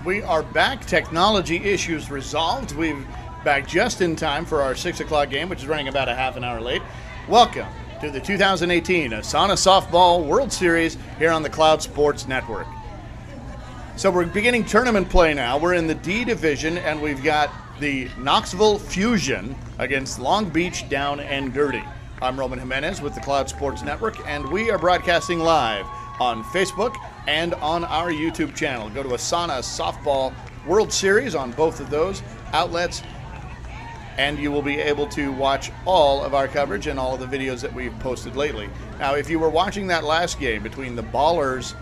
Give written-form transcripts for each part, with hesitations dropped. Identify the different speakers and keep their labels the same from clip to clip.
Speaker 1: We are back. Technology issues resolved. We're back just in time for our 6 o'clock game, which is running about a half an hour late. Welcome to the 2018 ASANA Softball World Series here on the Cloud Sports Network. So we're beginning tournament play now. We're in the D division, and we've got the Knoxville Fuzion against Long Beach Down and Dirty. I'm Roman Jimenez with the Cloud Sports Network, and we are broadcasting live on Facebook and on our YouTube channel. Go to ASANA Softball World Series on both of those outlets, and you will be able to watch all of our coverage and all of the videos that we've posted lately. Now, if you were watching that last game between the Ballers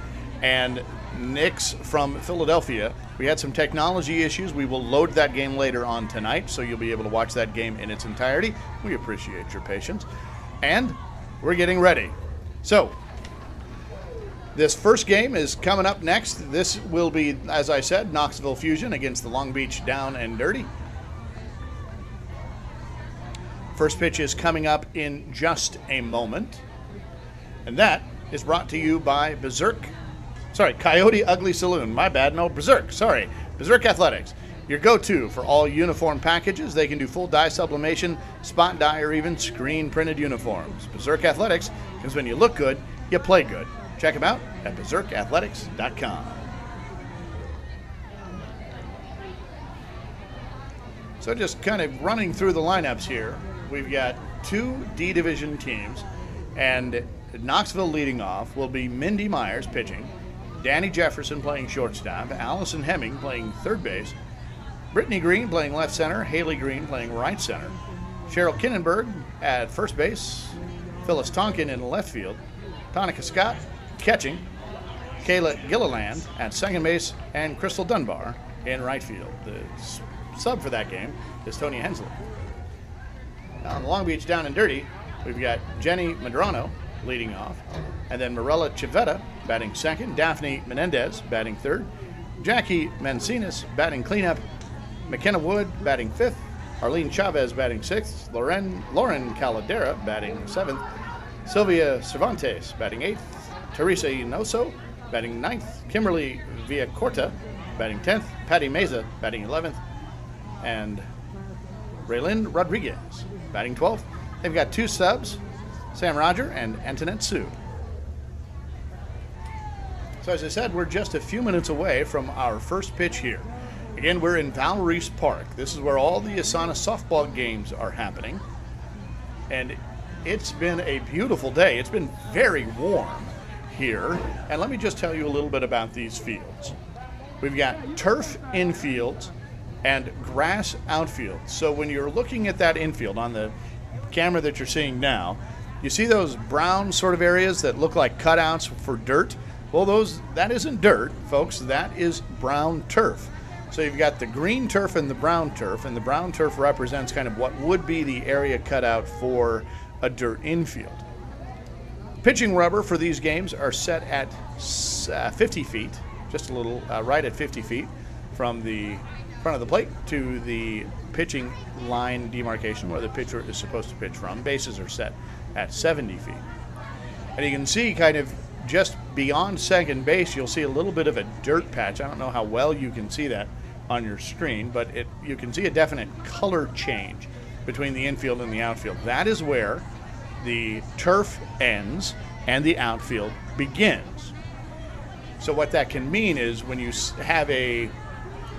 Speaker 1: and Knicks from Philadelphia, we had some technology issues. We will load that game later on tonight, so you'll be able to watch that game in its entirety. We appreciate your patience. And we're getting ready. So, this first game is coming up next. This will be, as I said, Knoxville Fuzion against the Long Beach Down and Dirty. First pitch is coming up in just a moment. And that is brought to you by Coyote Ugly Saloon. My bad, no, Berserk Athletics. Your go-to for all uniform packages. They can do full dye sublimation, spot dye, or even screen printed uniforms. Berserk Athletics, because when you look good, you play good. Check them out at berserkathletics.com. So just kind of running through the lineups here, we've got two D division teams, and Knoxville leading off will be Mindy Myers pitching, Danny Jefferson playing shortstop, Allison Hemming playing third base, Brittany Green playing left center, Haley Green playing right center, Cheryl Kinnenberg at first base, Phyllis Tonkin in left field, Tonica Scott catching, Kayla Gilliland at second base, and Crystal Dunbar in right field. The sub for that game is Tony Hensley. Now on the Long Beach Down and Dirty, we've got Jenny Medrano leading off, and then Mirella Chivetta batting second, Daphne Menendez batting third, Jackie Mancinas batting cleanup, McKenna Wood batting fifth, Arlene Chavez batting sixth, Lauren Caladera batting seventh, Sylvia Cervantes batting eighth, Teresa Inoso batting ninth, Kimberly Villacorta batting 10th, Patty Meza batting 11th, and Raylyn Rodriguez batting 12th. They've got two subs, Sam Roger and Antoinette Sue. So as I said, we're just a few minutes away from our first pitch here. Again, we're in Val Reese Park. This is where all the ASANA softball games are happening. And it's been a beautiful day. It's been very warm here. And let me just tell you a little bit about these fields. We've got turf infields and grass outfields. So when you're looking at that infield on the camera that you're seeing now, you see those brown sort of areas that look like cutouts for dirt? Well, that isn't dirt, folks. That is brown turf. So you've got the green turf and the brown turf represents kind of what would be the area cut out for a dirt infield. Pitching rubber for these games are set at 50 feet, just a little right at 50 feet from the front of the plate to the pitching line demarcation where the pitcher is supposed to pitch from. Bases are set at 70 feet. And you can see kind of just beyond second base, you'll see a little bit of a dirt patch. I don't know how well you can see that on your screen, but you can see a definite color change between the infield and the outfield. That is where the turf ends and the outfield begins. So what that can mean is when you have a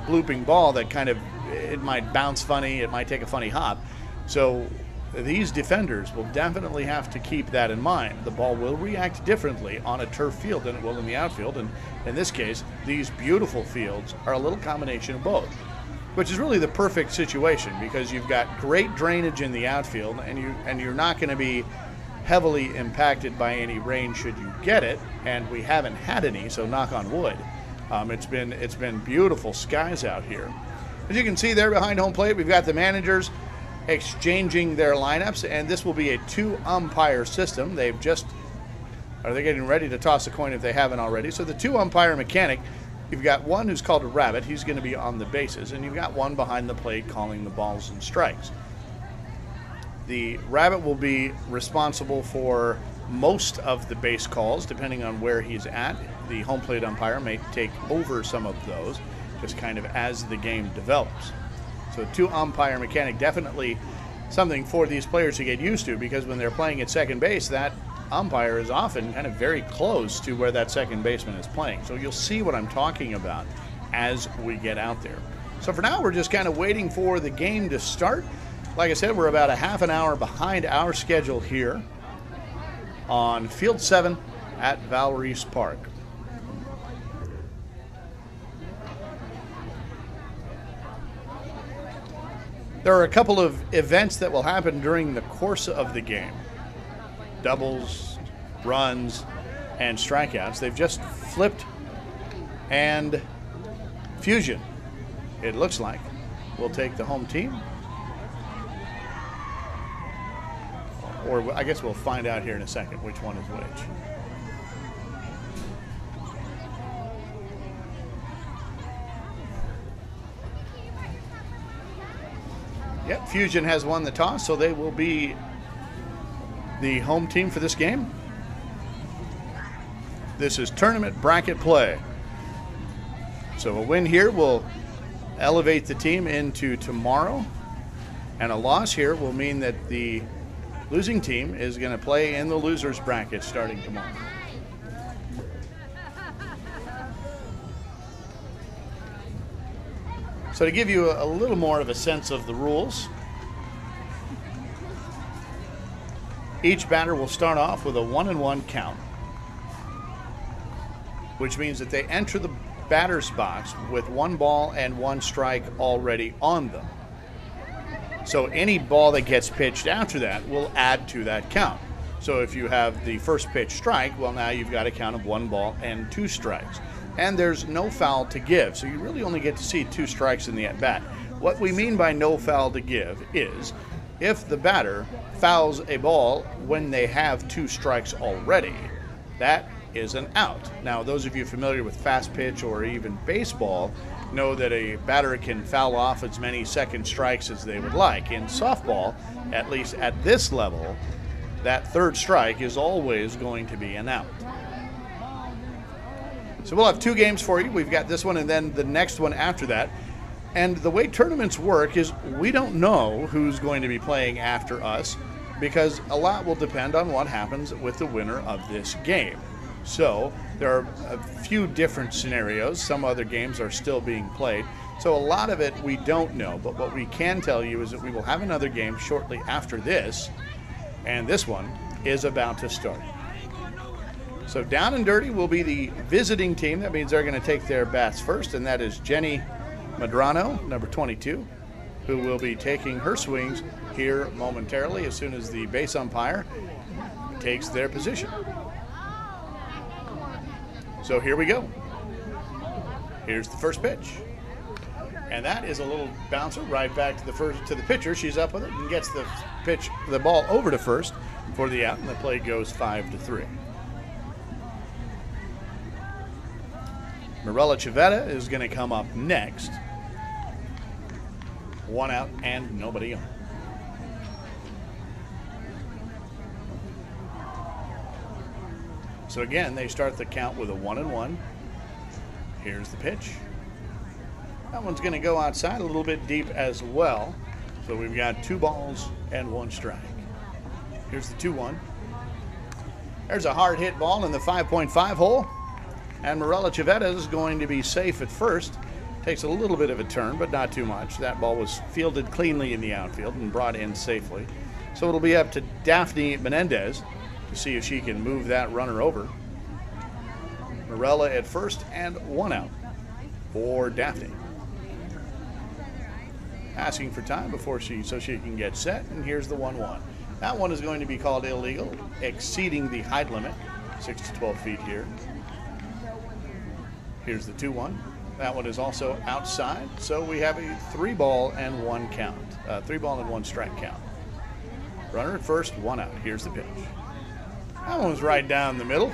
Speaker 1: blooping ball that kind of, it might bounce funny, it might take a funny hop. So these defenders will definitely have to keep that in mind. The ball will react differently on a turf field than it will in the outfield, and in this case, these beautiful fields are a little combination of both, which is really the perfect situation because you've got great drainage in the outfield, and you're not going to be heavily impacted by any rain should you get it, and we haven't had any, so knock on wood. It's been beautiful skies out here. As you can see there behind home plate, we've got the managers exchanging their lineups, and this will be a two-umpire system. Are they getting ready to toss a coin if they haven't already? So the two-umpire mechanic, you've got one who's called a rabbit. He's going to be on the bases, and you've got one behind the plate calling the balls and strikes. The rabbit will be responsible for most of the base calls, depending on where he's at. The home plate umpire may take over some of those. just kind of as the game develops. So two-umpire mechanic, definitely something for these players to get used to, because when they're playing at second base, that umpire is often kind of very close to where that second baseman is playing. So you'll see what I'm talking about as we get out there. So for now, we're just kind of waiting for the game to start. Like I said, we're about a half an hour behind our schedule here on Field 7 at Valreese Park. There are a couple of events that will happen during the course of the game. Doubles, runs, and strikeouts. They've just flipped, and Fuzion, it looks like, will take the home team. Or I guess we'll find out here in a second which one is which. Yep, Fuzion has won the toss, so they will be the home team for this game. This is tournament bracket play. So a win here will elevate the team into tomorrow, and a loss here will mean that the losing team is going to play in the losers bracket starting tomorrow. So to give you a little more of a sense of the rules, each batter will start off with a 1-1 count, which means that they enter the batter's box with 1 ball and 1 strike already on them. So any ball that gets pitched after that will add to that count. So if you have the first pitch strike, well, now you've got a count of 1 ball and 2 strikes. And there's no foul to give, so you really only get to see 2 strikes in the at-bat. What we mean by no foul to give is if the batter fouls a ball when they have 2 strikes already, that is an out. Now, those of you familiar with fast pitch or even baseball know that a batter can foul off as many second strikes as they would like. In softball, at least at this level, that 3rd strike is always going to be an out. So we'll have 2 games for you. We've got this one and then the next one after that. And the way tournaments work is we don't know who's going to be playing after us, because a lot will depend on what happens with the winner of this game. So there are a few different scenarios. Some other games are still being played. So a lot of it we don't know. But what we can tell you is that we will have another game shortly after this. And this one is about to start. So down and dirty will be the visiting team. That means they're going to take their bats first, and that is Jenny Madrano, number 22, who will be taking her swings here momentarily as soon as the base umpire takes their position. So here we go. Here's the first pitch. And that is a little bouncer right back to the pitcher. She's up with it and gets the ball over to first for the out, and the play goes 5-3. Mirella Chavetta is going to come up next. 1 out and nobody on. So again, they start the count with a 1-1. Here's the pitch. That one's going to go outside a little bit deep as well. So we've got 2 balls and 1 strike. Here's the 2-1. There's a hard hit ball in the 5.5 hole. And Mirella Chavetta is going to be safe at first. Takes a little bit of a turn, but not too much. That ball was fielded cleanly in the outfield and brought in safely. So it'll be up to Daphne Menendez to see if she can move that runner over. Mirella at first and 1 out for Daphne. Asking for time so she can get set, and here's the 1-1. That one is going to be called illegal, exceeding the height limit, 6 to 12 feet here. Here's the 2-1. That one is also outside, so we have a 3-ball and 1 count. 3-ball and 1 strike count. Runner at first, 1 out. Here's the pitch. That one was right down the middle.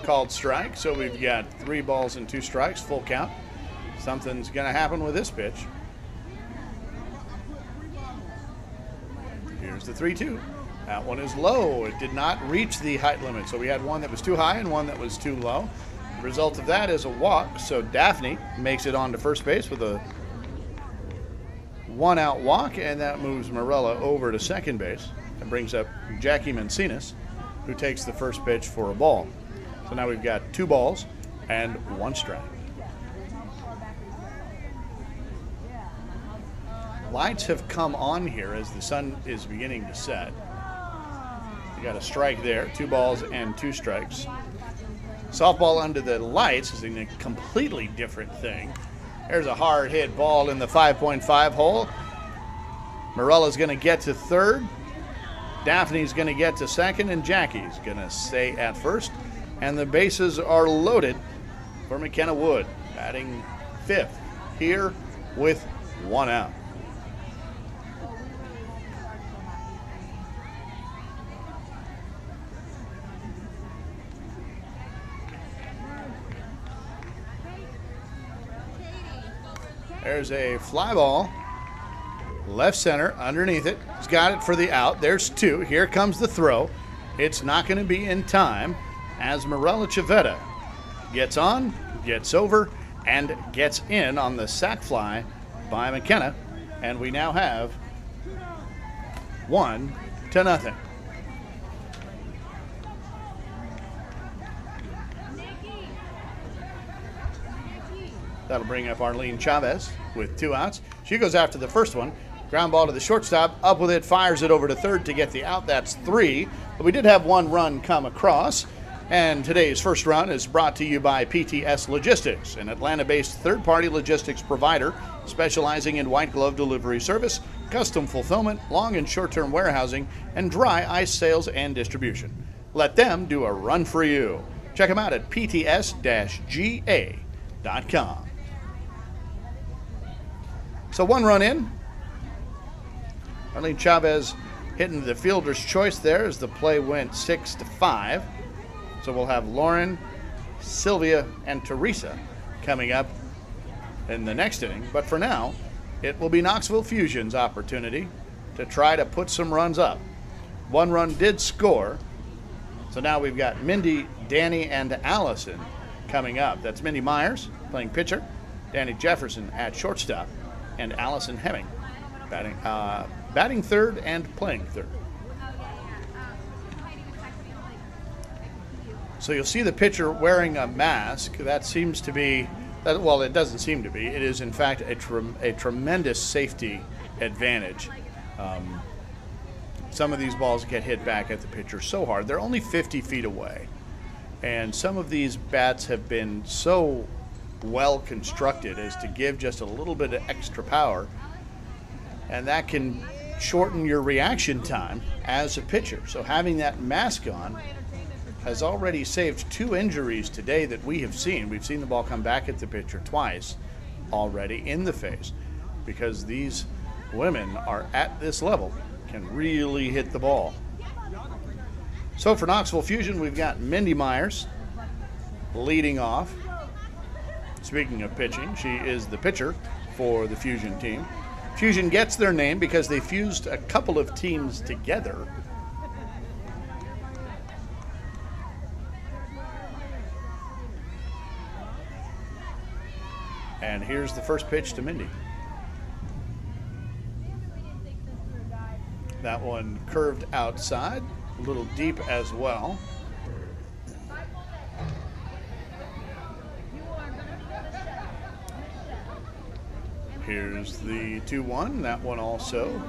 Speaker 1: Called strike, so we've got 3 balls and 2 strikes, full count. Something's going to happen with this pitch. Here's the 3-2. That one is low. It did not reach the height limit, so we had one that was too high and one that was too low. Result of that is a walk, so Daphne makes it on to first base with a 1-out walk, and that moves Morella over to second base and brings up Jackie Mancinas, who takes the first pitch for a ball. So now we've got 2 balls and 1 strike. Lights have come on here as the sun is beginning to set. You got a strike there, 2 balls and 2 strikes. Softball under the lights is a completely different thing. There's a hard hit ball in the 5.5 hole. Morella's going to get to third. Daphne's going to get to second, and Jackie's going to stay at first. And the bases are loaded for McKenna Wood, batting 5th here with 1 out. There's a fly ball, left center, underneath it. He's got it for the out. There's 2. Here comes the throw. It's not going to be in time as Morella Chavetta gets on, gets over, and gets in on the sac fly by McKenna. And we now have 1-0. That'll bring up Arlene Chavez with 2 outs. She goes after the first one. Ground ball to the shortstop. Up with it, fires it over to third to get the out. That's 3. But we did have 1 run come across. And today's first run is brought to you by PTS Logistics, an Atlanta-based third-party logistics provider specializing in white glove delivery service, custom fulfillment, long and short-term warehousing, and dry ice sales and distribution. Let them do a run for you. Check them out at pts-ga.com. So 1 run in. Arlene Chavez hitting the fielder's choice there as the play went 6-5. So we'll have Lauren, Sylvia, and Teresa coming up in the next inning. But for now, it will be Knoxville Fusion's opportunity to try to put some runs up. 1 run did score. So now we've got Mindy, Danny, and Allison coming up. That's Mindy Myers playing pitcher, Danny Jefferson at shortstop, and Allison Hemming batting third and playing third. So you'll see the pitcher wearing a mask. That seems to be, well, it doesn't seem to be. It is, in fact, a tremendous safety advantage. Some of these balls get hit back at the pitcher so hard. They're only 50 feet away. And some of these bats have been so well constructed as to give just a little bit of extra power, and that can shorten your reaction time as a pitcher. So having that mask on has already saved 2 injuries today that we have seen. We've seen the ball come back at the pitcher twice already in the face because these women are at this level, can really hit the ball. So for Knoxville Fusion, we've got Mindy Myers leading off. Speaking of pitching, she is the pitcher for the Fusion team. Fusion gets their name because they fused a couple of teams together. And here's the first pitch to Mindy. That one curved outside, a little deep as well. Here's the 2-1. That one also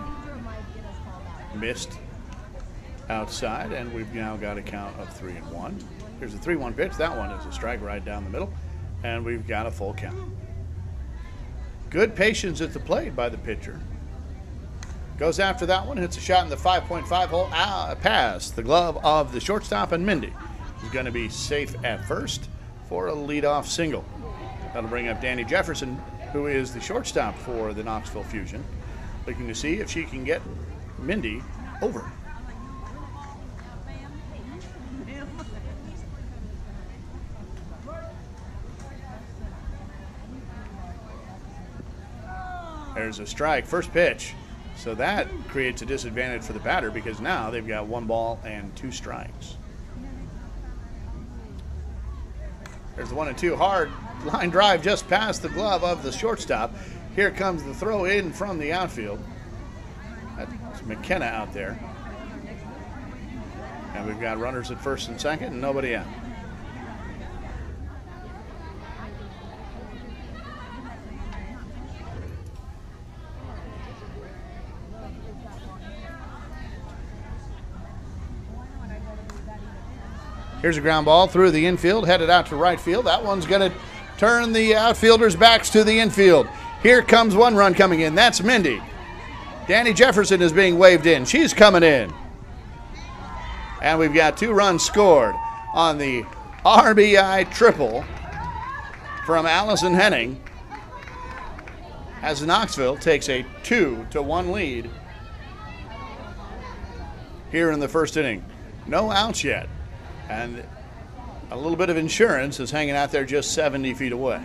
Speaker 1: missed outside, and we've now got a count of 3-1. Here's the 3-1 pitch. That one is a strike right down the middle, and we've got a full count. Good patience at the plate by the pitcher. Goes after that one, hits a shot in the 5.5 hole, past the glove of the shortstop, and Mindy is going to be safe at first for a leadoff single. That'll bring up Danny Jefferson, who is the shortstop for the Knoxville Fusion, looking to see if she can get Mindy over. There's a strike, first pitch. So that creates a disadvantage for the batter because now they've got 1 ball and 2 strikes. There's the 1-2 hard line drive just past the glove of the shortstop. Here comes the throw in from the outfield. That's McKenna out there. And we've got runners at first and second and nobody out. Here's a ground ball through the infield, headed out to right field. That one's going to turn the outfielders' backs to the infield. Here comes one run coming in. That's Mindy. Danny Jefferson is being waved in. She's coming in. And we've got 2 runs scored on the RBI triple from Allison Henning as Knoxville takes a 2-1 lead here in the first inning. No outs yet. And a little bit of insurance is hanging out there just 70 feet away.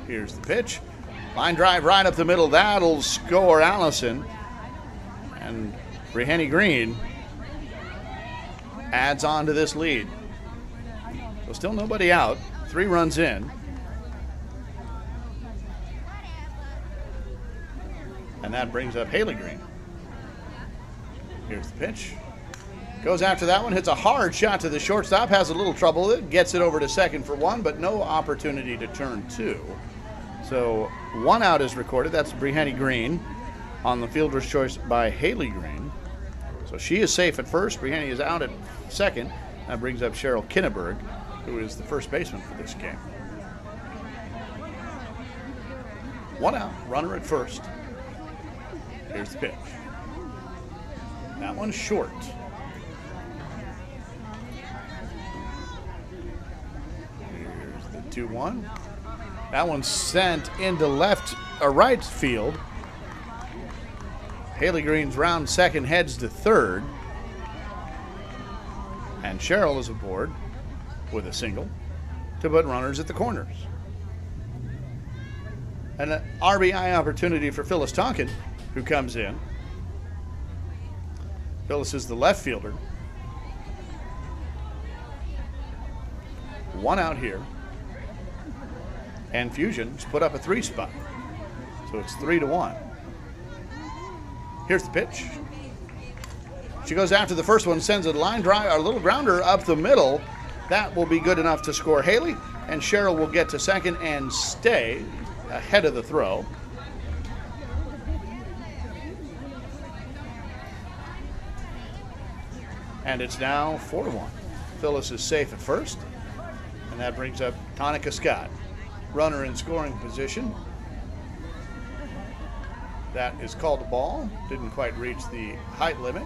Speaker 1: Here's the pitch. Line drive right up the middle. That'll score Allison. And Brihenny Green adds on to this lead. So still nobody out. 3 runs in. And that brings up Haley Green. Here's the pitch. Goes after that one, hits a hard shot to the shortstop, has a little trouble with it, gets it over to second for 1, but no opportunity to turn 2. So 1 out is recorded. That's Brihenny Green on the fielder's choice by Haley Green. So she is safe at first. Brihenny is out at second. That brings up Cheryl Kinneberg, who is the first baseman for this game. 1 out, runner at first. Here's the pitch. That one's short. Here's the 2-1. That one's sent into right field. Haley Green's round second, heads to third. And Cheryl is aboard with a single to put runners at the corners. And an RBI opportunity for Phyllis Tonkin, who comes in. Phyllis is the left fielder. 1 out here. And Fuzion's put up a 3 spot. So it's 3-1. Here's the pitch. She goes after the first one, sends a line drive, a little grounder up the middle. That will be good enough to score Haley. And Cheryl will get to second and stay ahead of the throw. And it's now 4-1. Phyllis is safe at first. And that brings up Tonica Scott. Runner in scoring position. That is called a ball. Didn't quite reach the height limit.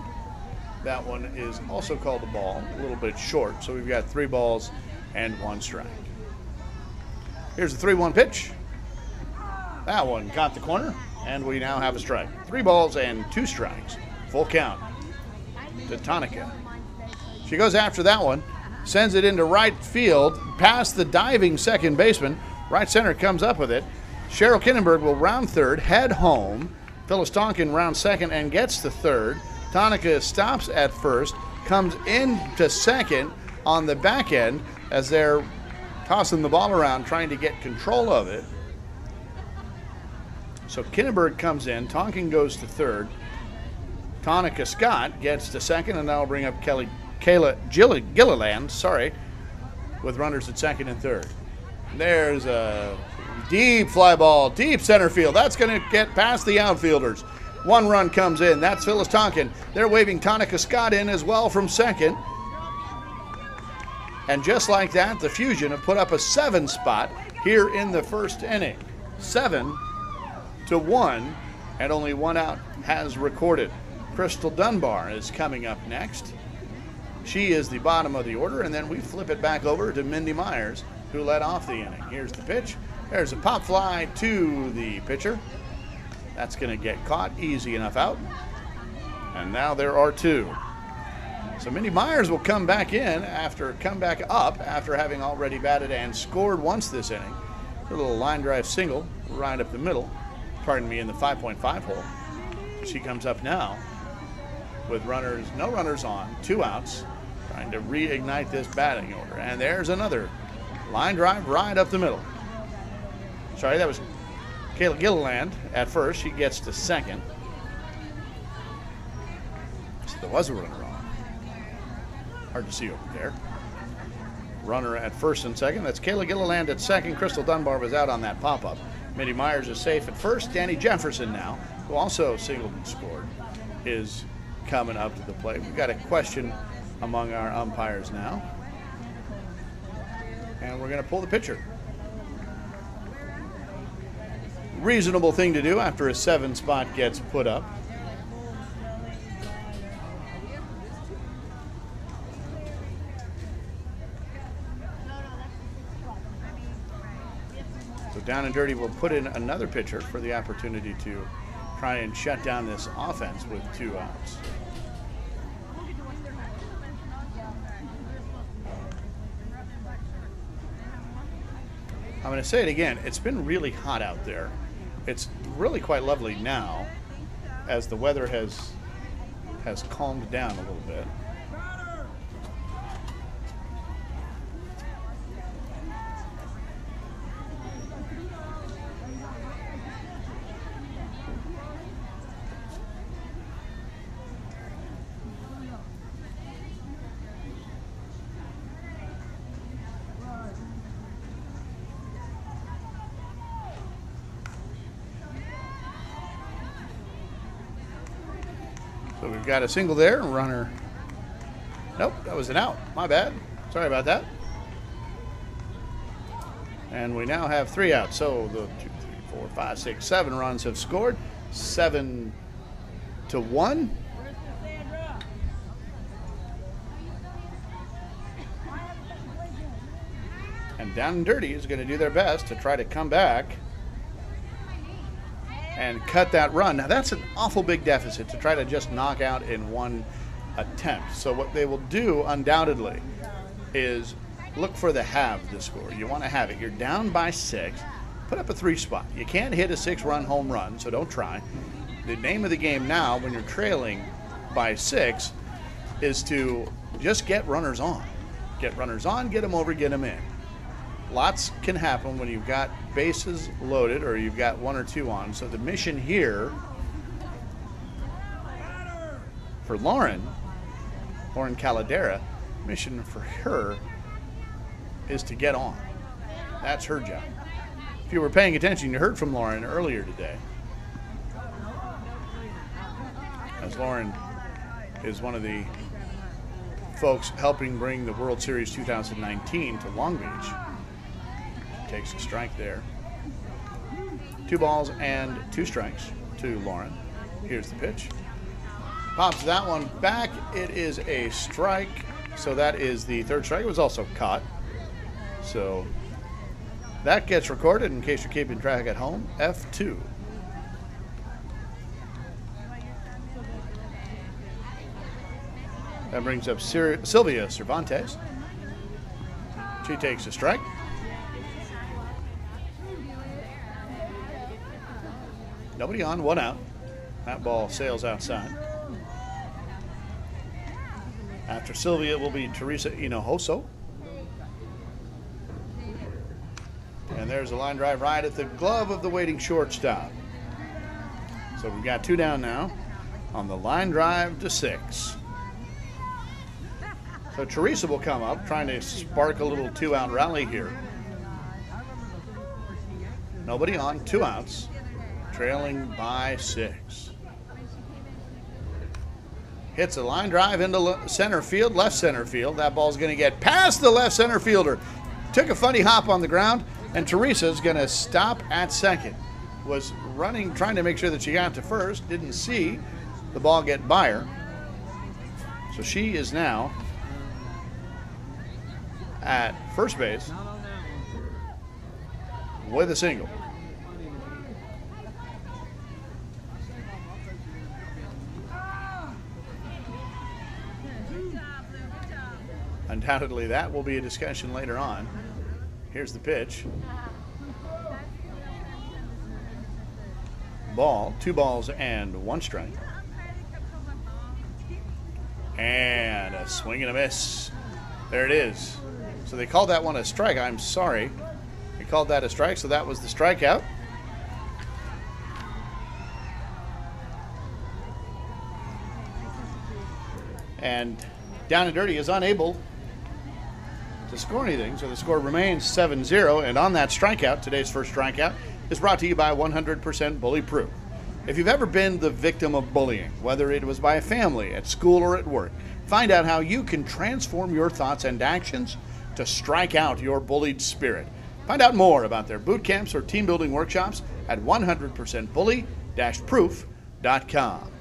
Speaker 1: That one is also called a ball. A little bit short. So we've got 3 balls and 1 strike. Here's the 3-1 pitch. That one caught the corner. And we now have a strike. 3 balls and 2 strikes. Full count to Tonica. She goes after that one, sends it into right field, past the diving second baseman. Right center comes up with it. Cheryl Kinneberg will round third, head home. Phyllis Tonkin round second and gets to third. Tonica stops at first, comes into second on the back end as they're tossing the ball around, trying to get control of it. So Kinneberg comes in, Tonkin goes to third. Tonica Scott gets to second, and that'll bring up Kayla Gilliland, with runners at second and third. There's a deep fly ball, deep center field. That's going to get past the outfielders. 1 run comes in. That's Phyllis Tonkin. They're waving Tonica Scott in as well from second. And just like that, the Fuzion have put up a 7 spot here in the first inning. 7-1, and only 1 out has recorded. Crystal Dunbar is coming up next. She is the bottom of the order, and then we flip it back over to Mindy Myers, who led off the inning. Here's the pitch. There's a pop fly to the pitcher. That's going to get caught, easy enough out. And now there are 2. So Mindy Myers will come back up after having already batted and scored once this inning. A little line drive single right up the middle, in the 5.5 hole. She comes up now with no runners on, 2 outs. Trying to reignite this batting order. And there's another line drive right up the middle. Sorry, that was Kayla Gilliland at first. She gets to second. So there was a runner on. Hard to see over there. Runner at first and second. That's Kayla Gilliland at second. Crystal Dunbar was out on that pop-up. Mitty Myers is safe at first. Danny Jefferson now, who also singled and scored, is coming up to the plate. We've got a question among our umpires now. And we're going to pull the pitcher. Reasonable thing to do after a 7 spot gets put up. So Down and Dirty will put in another pitcher for the opportunity to try and shut down this offense with 2 outs. I'm going to say it again. It's been really hot out there. It's really quite lovely now as the weather has calmed down a little bit. So we've got a single there, runner. Nope, that was an out. My bad. Sorry about that. And we now have 3 outs. So the 2, 3, 4, 5, 6, 7 runs have scored. 7-1. And Down and Dirty is going to do their best to try to come back and cut that run. Now that's an awful big deficit to try to just knock out in one attempt. So what they will do undoubtedly is look for the halve the score. You want to have it. You're down by 6. Put up a 3 spot. You can't hit a 6-run home run, so don't try. The name of the game now when you're trailing by 6 is to just get runners on. Get runners on, get them over, get them in. Lots can happen when you've got bases loaded or you've got 1 or 2 on. So the mission here for Lauren Caladera, mission for her is to get on. That's her job. If you were paying attention, you heard from Lauren earlier today. As Lauren is one of the folks helping bring the World Series 2019 to Long Beach. Takes a strike there. 2 balls and 2 strikes to Lauren. Here's the pitch. Pops that one back. It is a strike. So that is the 3rd strike. It was also caught. So that gets recorded in case you're keeping track at home. F2. That brings up Sylvia Cervantes. She takes a strike. Nobody on, 1 out. That ball sails outside. After Sylvia will be Teresa Hinojosa. And there's a line drive right at the glove of the waiting shortstop. So we've got 2 down now on the line drive to 6. So Teresa will come up trying to spark a little 2-out rally here. Nobody on, 2 outs. Trailing by 6. Hits a line drive into center field, left center field. That ball's going to get past the left center fielder. Took a funny hop on the ground, and Teresa's going to stop at second. Was running, trying to make sure that she got to first. Didn't see the ball get by her. So she is now at first base with a single. Undoubtedly, that will be a discussion later on. Here's the pitch. Ball, 2 balls and 1 strike. And a Swing and a miss. There it is. So they called that one a strike. I'm sorry. They called that a strike, so that was the strikeout. And Down and Dirty is unable to score anything, so the score remains 7-0. And on that strikeout, today's first strikeout, is brought to you by 100% Bully Proof. If you've ever been the victim of bullying, whether it was by a family, at school, or at work, find out how you can transform your thoughts and actions to strike out your bullied spirit. Find out more about their boot camps or team building workshops at 100%bully-proof.com.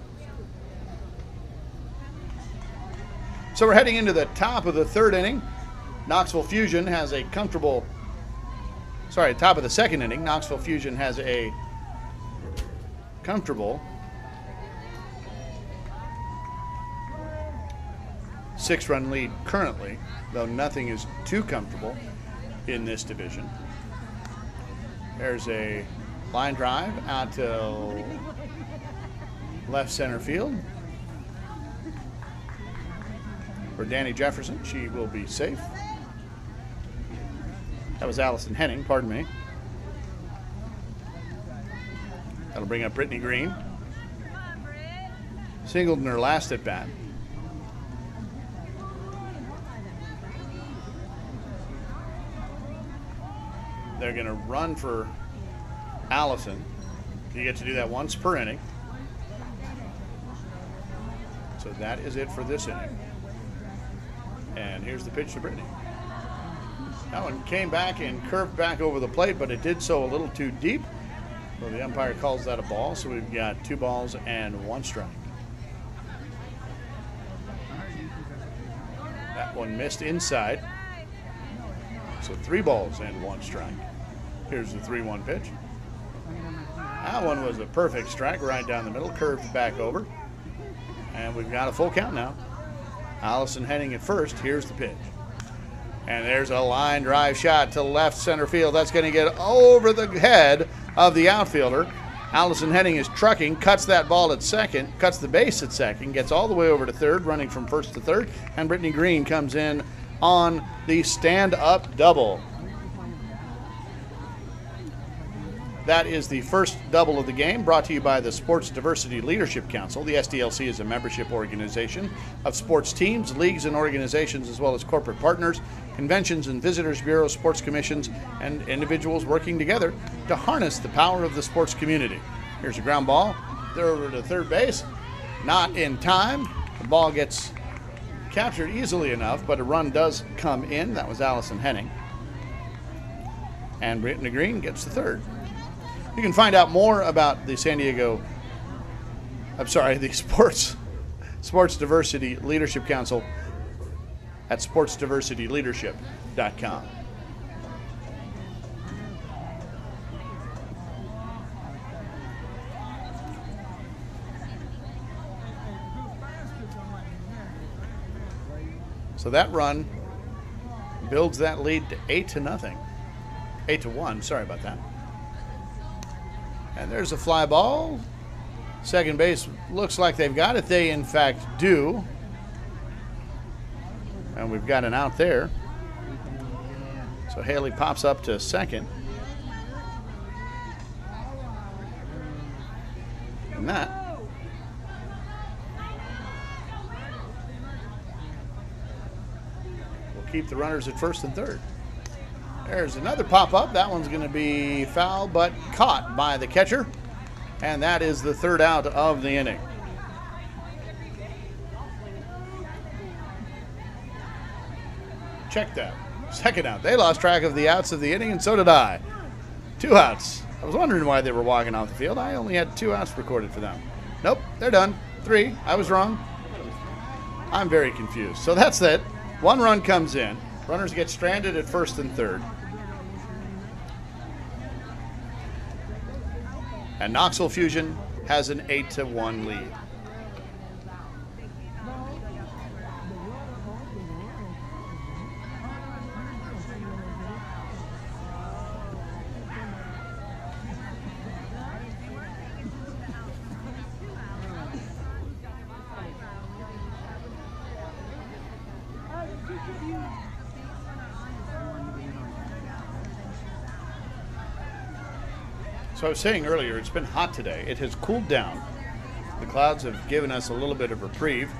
Speaker 1: So we're heading into the top of the third inning. Knoxville Fuzion has a comfortable, top of the second inning. Knoxville Fuzion has a comfortable 6-run lead currently, though nothing is too comfortable in this division. There's a line drive out to left center field for Danny Jefferson. She will be safe. That was Allison Henning, pardon me. That'll bring up Brittany Green. Singled in her last at bat. They're going to run for Allison. You get to do that once per inning. So that is it for this inning. And here's the pitch to Brittany. That one came back and curved back over the plate, but it did so a little too deep. Well, the umpire calls that a ball, so we've got 2 balls and 1 strike. That one missed inside. So 3 balls and 1 strike. Here's the 3-1 pitch. That one was a perfect strike right down the middle, curved back over. And we've got a full count now. Allison Henning at first. Here's the pitch. And there's a line drive shot to left center field. That's going to get over the head of the outfielder. Allison Henning is trucking, cuts that ball at second, cuts the base at second, gets all the way over to third, running from first to third, and Brittany Green comes in on the stand-up double. That is the first double of the game, brought to you by the Sports Diversity Leadership Council. The SDLC is a membership organization of sports teams, leagues, and organizations, as well as corporate partners, conventions and visitors bureaus, sports commissions, and individuals working together to harness the power of the sports community. Here's a ground ball. They're over to third base. Not in time. The ball gets captured easily enough, but a run does come in. That was Allison Henning. And Brittany Green gets the third. You can find out more about the Sports Diversity Leadership Council at sportsdiversityleadership.com. So that run builds that lead to 8-0. 8-1, sorry about that. And there's a fly ball. Second base looks like they've got it. They, in fact, do. And we've got an out there. So Haley pops up to second. And that will keep the runners at first and third. There's another pop-up. That one's going to be foul, but caught by the catcher. And that is the third out of the inning. Check that. Second out. They lost track of the outs of the inning, and so did I. 2 outs. I was wondering why they were walking off the field. I only had 2 outs recorded for them. Nope, they're done. 3. I was wrong. I'm very confused. So that's it. 1 run comes in. Runners get stranded at first and third. And Knoxville Fuzion has an 8-1 lead. So I was saying earlier, it's been hot today. It has cooled down. The clouds have given us a little bit of reprieve,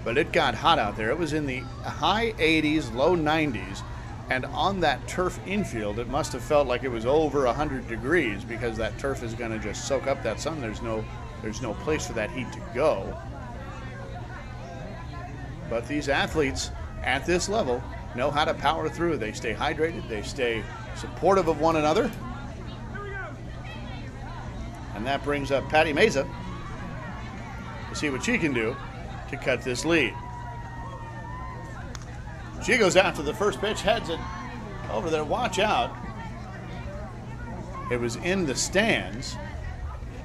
Speaker 1: but it got hot out there. It was in the high 80s, low 90s, and on that turf infield, it must have felt like it was over 100 degrees because that turf is going to just soak up that sun. There's no place for that heat to go. But these athletes at this level know how to power through. They stay hydrated. They stay supportive of one another. And that brings up Patty Meza to see what she can do to cut this lead. She goes after the first pitch, heads it over there. Watch out. It was in the stands.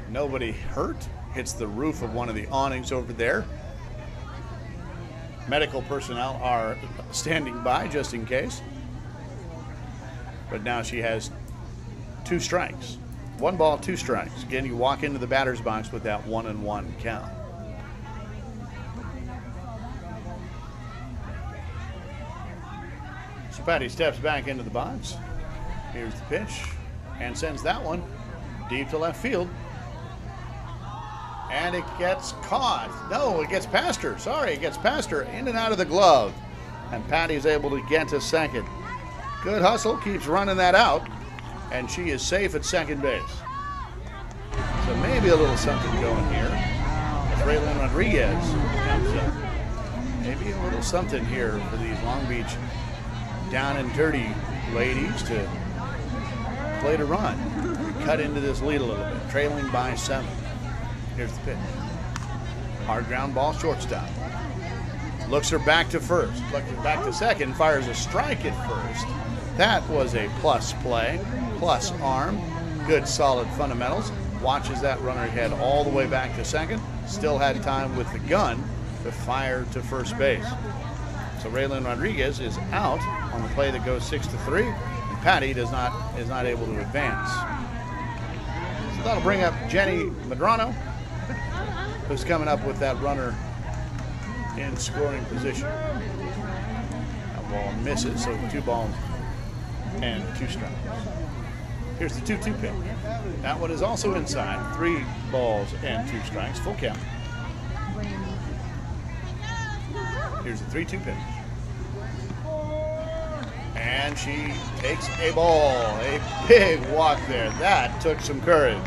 Speaker 1: Nobody hurt. Hits the roof of one of the awnings over there. Medical personnel are standing by just in case. But now she has 2 strikes. 1 ball, 2 strikes. Again, you walk into the batter's box with that 1-1 count. So Patty steps back into the box. Here's the pitch and sends that one deep to left field. And it gets caught. No, it gets past her. Sorry, it gets past her, in and out of the glove. And Patty's able to get to second. Good hustle, keeps running that out. And she is safe at second base. So maybe a little something going here. As Raylin Rodriguez comes up. Maybe a little something here for these Long Beach down and dirty ladies to play to run. Cut into this lead a little bit, trailing by 7. Here's the pitch. Hard ground ball, shortstop. Looks her back to first, looks her back to second, fires a strike at first. That was a plus play, plus arm. Good solid fundamentals. Watches that runner head all the way back to second. Still had time with the gun to fire to first base. So Raylin Rodriguez is out on the play that goes 6-3, and Patty is not able to advance. So that'll bring up Jenny Medrano, who's coming up with that runner in scoring position. That ball misses, so 2 balls and 2 strikes. Here's the 2-2 pitch. That one is also inside. 3 balls and 2 strikes. Full count. Here's the 3-2 pitch. And she takes a ball. A big walk there. That took some courage.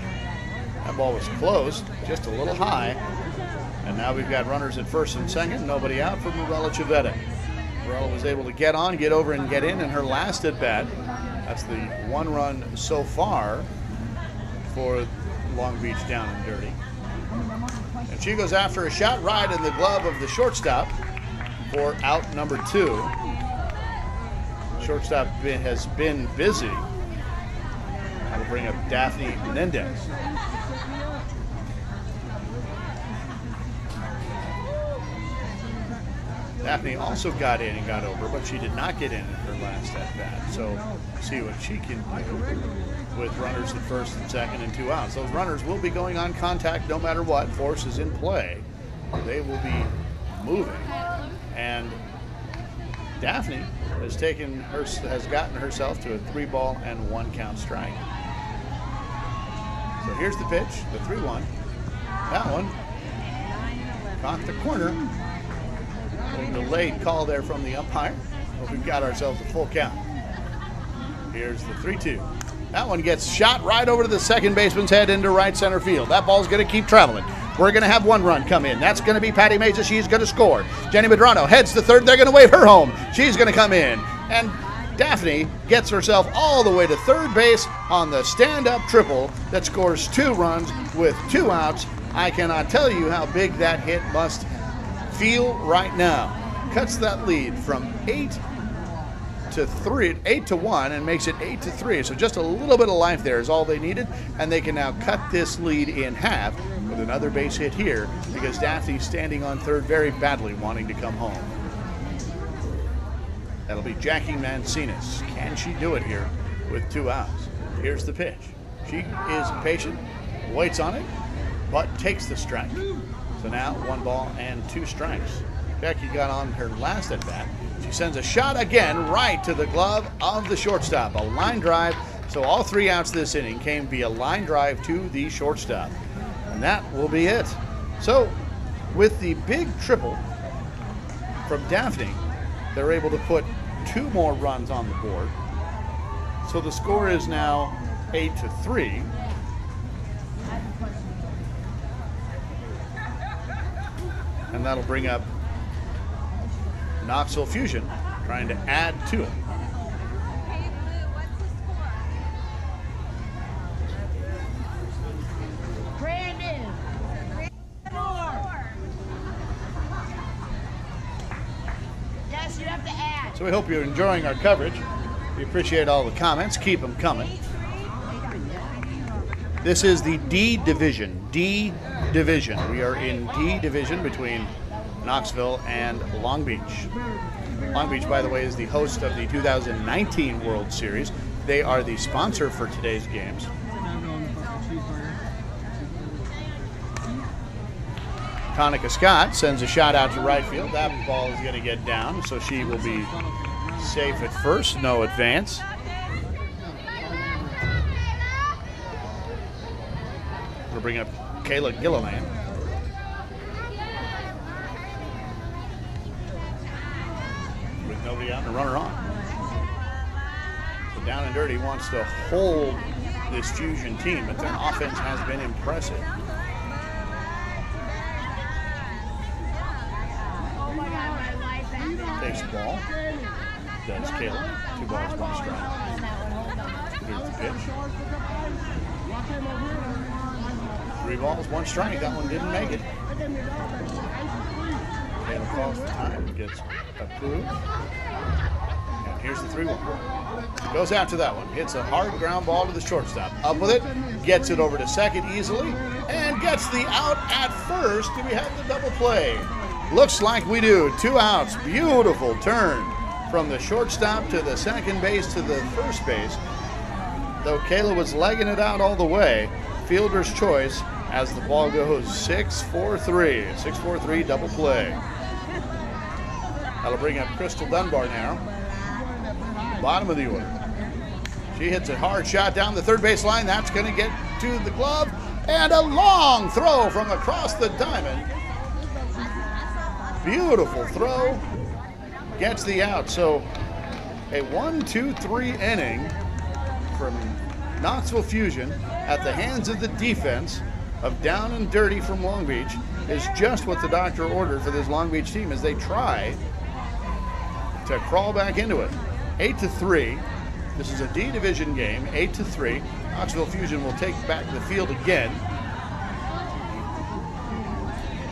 Speaker 1: That ball was close, just a little high. And now we've got runners at first and second. Nobody out for Mirella Chavetta. Mirella was able to get on, get over, and get in her last at bat. That's the 1 run so far for Long Beach down and dirty. And she goes after a shot right in the glove of the shortstop for out number 2. Shortstop has been busy. That'll bring up Daphne Menendez. Daphne also got in and got over, but she did not get in her last at-bat. So see what she can do with runners at first and second and 2 outs. Those runners will be going on contact no matter what. Force is in play. They will be moving. And Daphne has gotten herself to a 3 ball and 1 count strike. So here's the pitch, the 3-1. That one caught the corner. A delayed call there from the umpire, but we've got ourselves a full count. Here's the 3-2. That one gets shot right over to the second baseman's head into right center field. That ball's going to keep traveling. We're going to have 1 run come in. That's going to be Patty Meza. She's going to score. Jenny Medrano heads to third. They're going to wave her home. She's going to come in. And Daphne gets herself all the way to third base on the stand-up triple that scores 2 runs with 2 outs. I cannot tell you how big that hit must feel right now. Cuts that lead from 8 to 1 and makes it 8-3. So just a little bit of life there is all they needed, and they can now cut this lead in half with another base hit here because Daphne's standing on third very badly, wanting to come home. That'll be Jackie Mancinas. Can she do it here with 2 outs? Here's the pitch. She is patient, waits on it, but takes the strike. So now 1 ball and 2 strikes. Becky got on her last at bat. She sends a shot again right to the glove of the shortstop. A line drive. So all 3 outs this inning came via line drive to the shortstop. And that will be it. So with the big triple from Daphne, they're able to put 2 more runs on the board. So the score is now 8-3. And that'll bring up Knoxville Fuzion trying to add to it.
Speaker 2: Yes, you have to add.
Speaker 1: So we hope you're enjoying our coverage. We appreciate all the comments. Keep them coming. This is the D division. D division. We are in D division between Knoxville and Long Beach. Long Beach, by the way, is the host of the 2019 World Series. They are the sponsor for today's games. Konica Scott sends a shot out to right field. That ball is going to get down, so she will be safe at first. No advance. We'll bring up Kayla Gilliland. With nobody out and a runner on. So Down and Dirty wants to hold this Fuzion team, but their offense has been impressive. Takes the ball. Does Kayla. 2 balls, 1 strike. Here's the pitch. 3 balls, 1 strike. That one didn't make it. Kayla calls for time. Gets approved. And here's the 3-1. Goes after that one. Hits a hard ground ball to the shortstop. Up with it. Gets it over to second easily. And gets the out at first. Do we have the double play? Looks like we do. 2 outs. Beautiful turn from the shortstop to the second base to the first base. Though Kayla was legging it out all the way, fielder's choice as the ball goes 6-4-3. 6-4-3 double play. That'll bring up Crystal Dunbar now. Bottom of the order. She hits a hard shot down the third base line. That's going to get to the glove. And a long throw from across the diamond. Beautiful throw, gets the out. So a 1-2-3 inning from Knoxville Fuzion at the hands of the defense of Down and Dirty from Long Beach is just what the doctor ordered for this Long Beach team as they try to crawl back into it. 8-3. This is a D division game, 8-3. Knoxville Fuzion will take back the field again.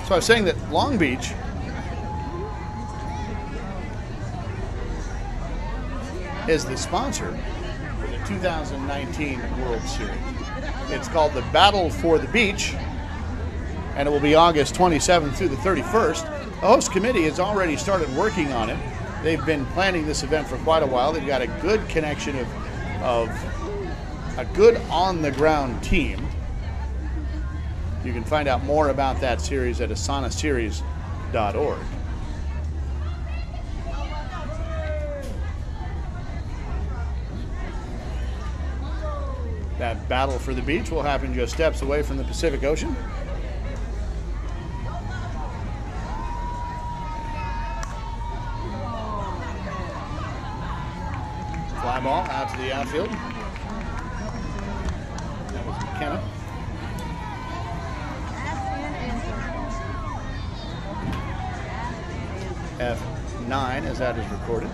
Speaker 1: So I was saying that Long Beach is the sponsor for the 2019 World Series. It's called the Battle for the Beach, and it will be August 27th through the 31st. The host committee has already started working on it. They've been planning this event for quite a while. They've got a good connection of a good on-the-ground team. You can find out more about that series at asanaseries.org. That battle for the beach will happen just steps away from the Pacific Ocean. Fly ball out to the outfield. That was McKenna. F9 as that is recorded.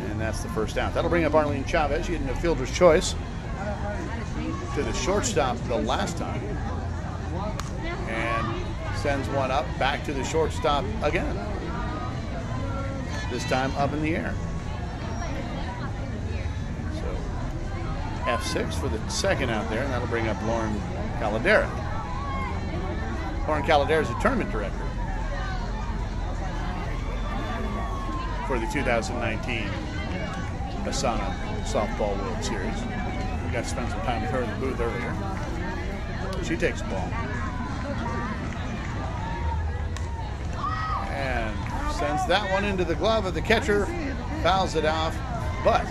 Speaker 1: And that's the first out. That'll bring up Arlene Chavez. She had a fielder's choice to the shortstop the last time. And sends one up back to the shortstop again. This time up in the air. So F6 for the second out there, and that'll bring up Lauren Caladera. Lauren Caladera is the tournament director for the 2019 ASANA Softball World Series. We got to spend some time with her in the booth earlier. She takes the ball. And sends that one into the glove of the catcher, fouls it off, but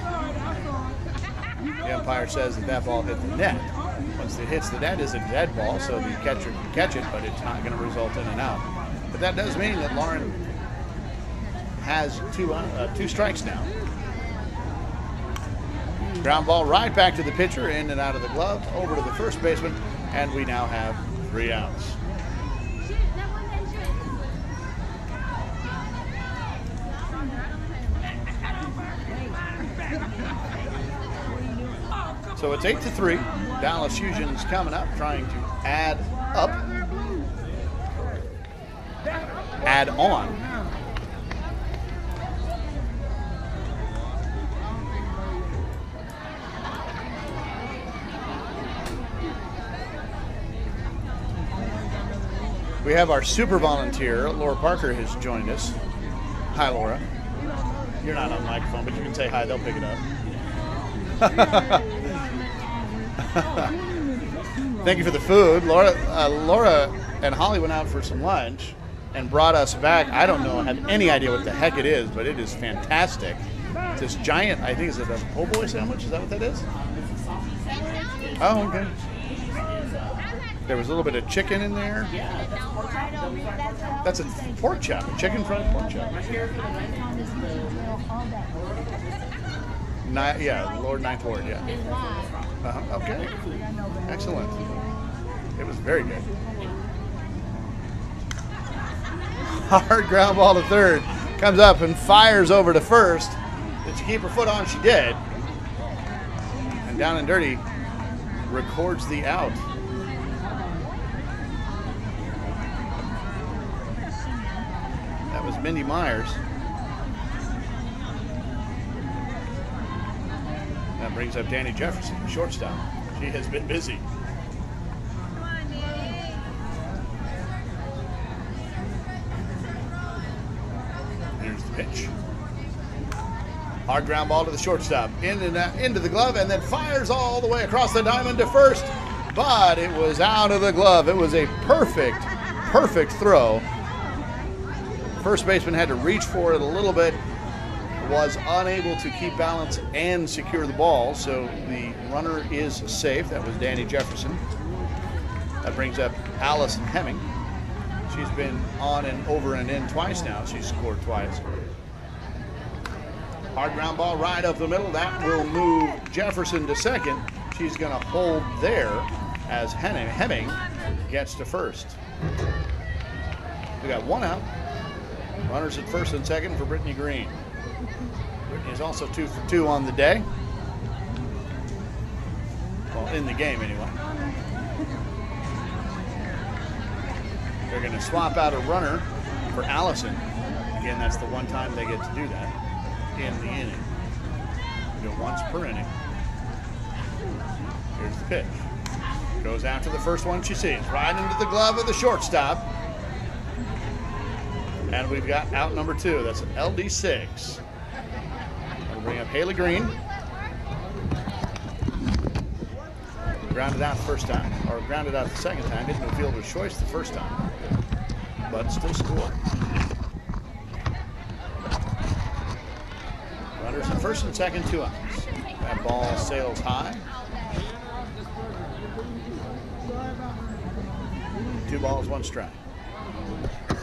Speaker 1: the umpire says that that ball hit the net. Once it hits the net, it's a dead ball, so the catcher can catch it, but it's not going to result in an out. But that does mean that Lauren has two strikes now. Ground ball right back to the pitcher, in and out of the glove, over to the first baseman, and we now have 3 outs. So it's 8-3. Dallas Fusion's coming up, trying to add on. We have our super volunteer, Laura Parker, has joined us. Hi, Laura. You're not on the microphone, but you can say hi. They'll pick it up. Thank you for the food. Laura and Holly went out for some lunch and brought us back. I don't know, I have any idea what the heck it is, but it is fantastic. This giant, I think, is it a po' boy sandwich? Is that what that is? Oh, okay. There was a little bit of chicken in there. That's a pork chop, a chicken fried pork chop. Yeah, Lord Ninth Ward, yeah. Okay, excellent. It was very good. Hard ground ball to third. Comes up and fires over to first. Did she keep her foot on? She did. And down and dirty records the out. That was Mindy Myers. That brings up Danny Jefferson, the shortstop. She has been busy. Here's the pitch. Hard ground ball to the shortstop. Into the glove, and then fires all the way across the diamond to first. But it was out of the glove. It was a perfect throw. First baseman had to reach for it a little bit. Was unable to keep balance and secure the ball, so the runner is safe. That was Danny Jefferson. That brings up Allison Hemming. She's been on and over and in twice now. She's scored twice. Hard ground ball right up the middle. That will move Jefferson to second. She's going to hold there as Hemming gets to first. We got 1 out. Runners at first and second for Brittany Green. Brittany is also 2 for 2 on the day. Well, in the game anyway. They're going to swap out a runner for Allison. Again, that's the one time they get to do that in the inning. Do it once per inning. Here's the pitch. Goes after the first one she sees. Right into the glove of the shortstop. And we've got out number 2. That's LD6. We'll bring up Haley Green. Grounded out the first time, or grounded out the second time. Hit no fielder's choice the first time, but still scored. Runners at first and second, 2 outs. That ball sails high. 2 balls, 1 strike.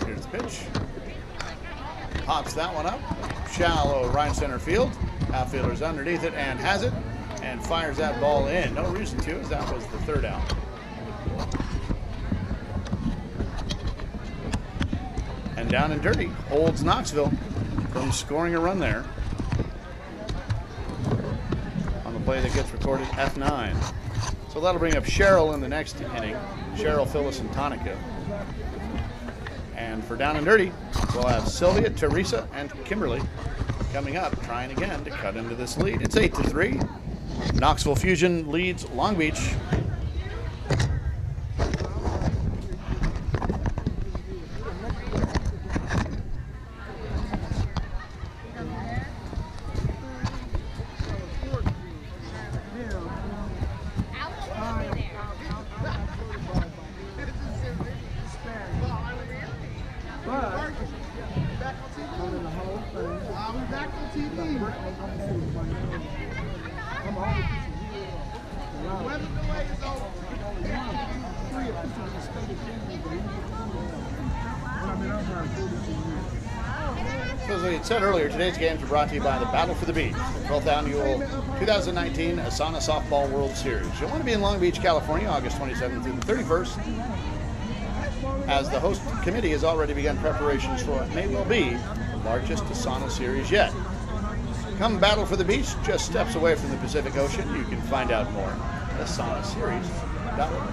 Speaker 1: Here's the pitch. Pops that one up. Shallow right center field. Outfielder's underneath it and has it. And fires that ball in. No reason to, as that was the 3rd out. And down and dirty holds Knoxville from scoring a run there. On the play that gets recorded F9. So that'll bring up Cheryl in the next inning. Cheryl, Phyllis, and Tonica. And for down and dirty, we'll have Sylvia, Teresa, and Kimberly coming up, trying again to cut into this lead. It's 8-3. Knoxville Fusion leads Long Beach. So as we had said earlier, today's games are brought to you by the Battle for the Beach, the 12th annual 2019 ASANA Softball World Series. You'll want to be in Long Beach, California, August 27th through the 31st, as the host committee has already begun preparations for what may well be the largest ASANA series yet. Come Battle for the Beach, just steps away from the Pacific Ocean. You can find out more at asanaseries.org.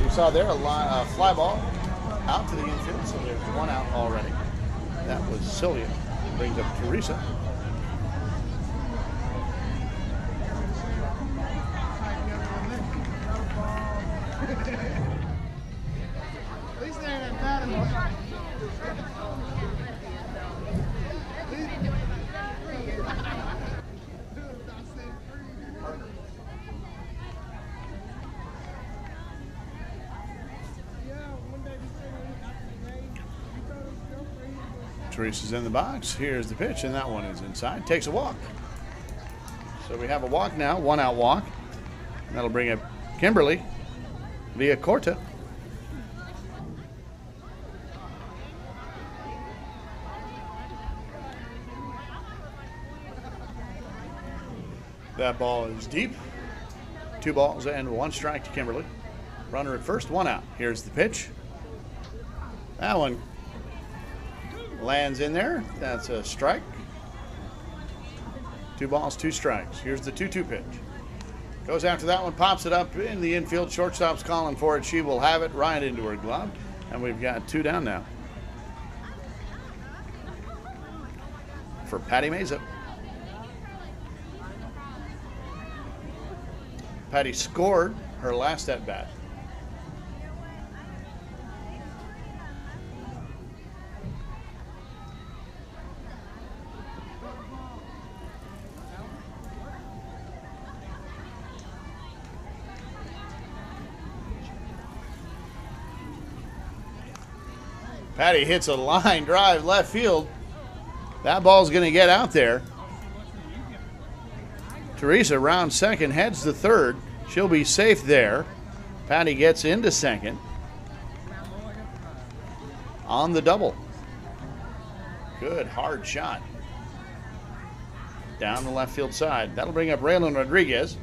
Speaker 1: You saw there a fly ball out to the infield, so there's one out already. That was Sylvia. Brings up Teresa. Teresa's in the box. Here's the pitch, and that one is inside. Takes a walk. So we have a walk now, one out walk. That'll bring up Kimberly via Corta. That ball is deep. 2 balls and 1 strike to Kimberly. Runner at first, 1 out. Here's the pitch. That one lands in there. That's a strike. 2 balls, 2 strikes. Here's the 2-2 pitch. Goes after that one, pops it up in the infield. Shortstop's calling for it. She will have it right into her glove. And we've got 2 down now for Patty Meza. Patty scored her last at bat. Patty hits a line drive left field. That ball's going to get out there. Teresa rounds second, heads to third. She'll be safe there. Patty gets into second on the double. Good hard shot down the left field side. That'll bring up Raylan Rodriguez.